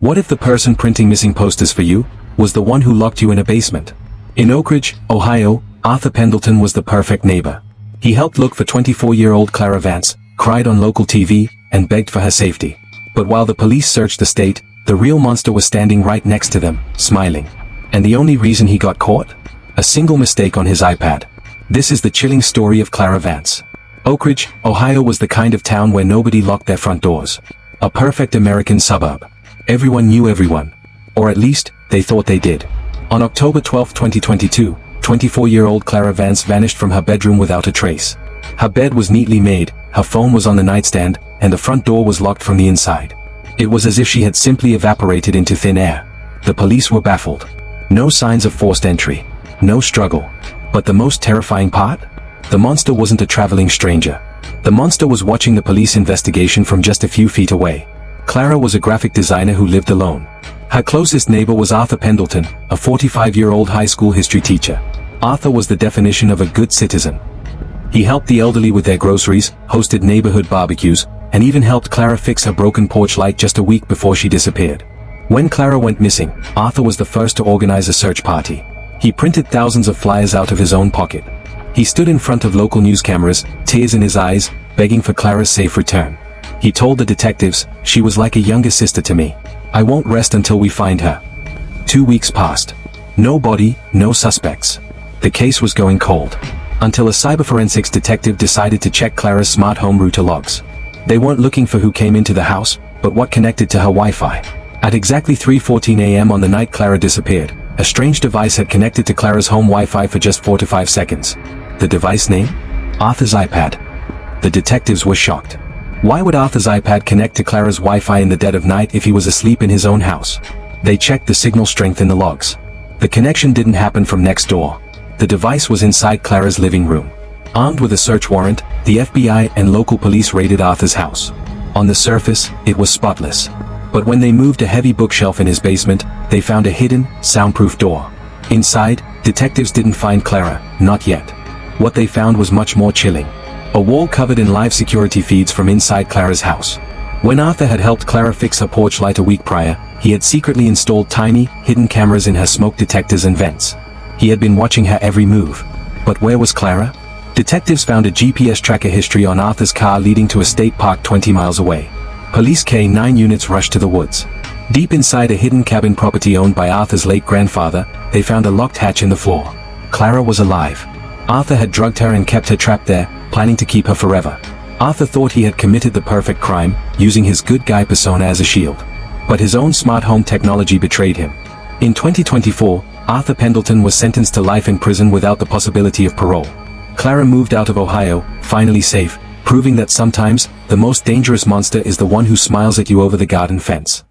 What if the person printing missing posters for you was the one who locked you in a basement? In Oak Ridge, Ohio, Arthur Pendleton was the perfect neighbor. He helped look for 24-year-old Clara Vance, cried on local TV, and begged for her safety. But while the police searched the state, the real monster was standing right next to them, smiling. And the only reason he got caught? A single mistake on his iPad. This is the chilling story of Clara Vance. Oak Ridge, Ohio was the kind of town where nobody locked their front doors. A perfect American suburb. Everyone knew everyone. Or at least, they thought they did. On October 12, 2022, 24-year-old Clara Vance vanished from her bedroom without a trace. Her bed was neatly made, her phone was on the nightstand, and the front door was locked from the inside. It was as if she had simply evaporated into thin air. The police were baffled. No signs of forced entry. No struggle. But the most terrifying part? The monster wasn't a traveling stranger. The monster was watching the police investigation from just a few feet away. Clara was a graphic designer who lived alone. Her closest neighbor was Arthur Pendleton, a 45-year-old high school history teacher. Arthur was the definition of a good citizen. He helped the elderly with their groceries, hosted neighborhood barbecues, and even helped Clara fix her broken porch light just a week before she disappeared. When Clara went missing, Arthur was the first to organize a search party. He printed thousands of flyers out of his own pocket. He stood in front of local news cameras, tears in his eyes, begging for Clara's safe return. He told the detectives, "She was like a younger sister to me. I won't rest until we find her." 2 weeks passed. No body, no suspects. The case was going cold. Until a cyberforensics detective decided to check Clara's smart home router logs. They weren't looking for who came into the house, but what connected to her Wi-Fi. At exactly 3:14 a.m. on the night Clara disappeared, a strange device had connected to Clara's home Wi-Fi for just 4 to 5 seconds. The device name? Arthur's iPad. The detectives were shocked. Why would Arthur's iPad connect to Clara's Wi-Fi in the dead of night if he was asleep in his own house? They checked the signal strength in the logs. The connection didn't happen from next door. The device was inside Clara's living room. Armed with a search warrant, the FBI and local police raided Arthur's house. On the surface, it was spotless. But when they moved a heavy bookshelf in his basement, they found a hidden, soundproof door. Inside, detectives didn't find Clara, not yet. What they found was much more chilling. A wall covered in live security feeds from inside Clara's house. When Arthur had helped Clara fix her porch light a week prior, he had secretly installed tiny, hidden cameras in her smoke detectors and vents. He had been watching her every move. But where was Clara? Detectives found a GPS tracker history on Arthur's car leading to a state park 20 miles away. Police K-9 units rushed to the woods. Deep inside a hidden cabin property owned by Arthur's late grandfather, they found a locked hatch in the floor. Clara was alive. Arthur had drugged her and kept her trapped there, planning to keep her forever. Arthur thought he had committed the perfect crime, using his good guy persona as a shield. But his own smart home technology betrayed him. In 2024, Arthur Pendleton was sentenced to life in prison without the possibility of parole. Clara moved out of Ohio, finally safe, proving that sometimes, the most dangerous monster is the one who smiles at you over the garden fence.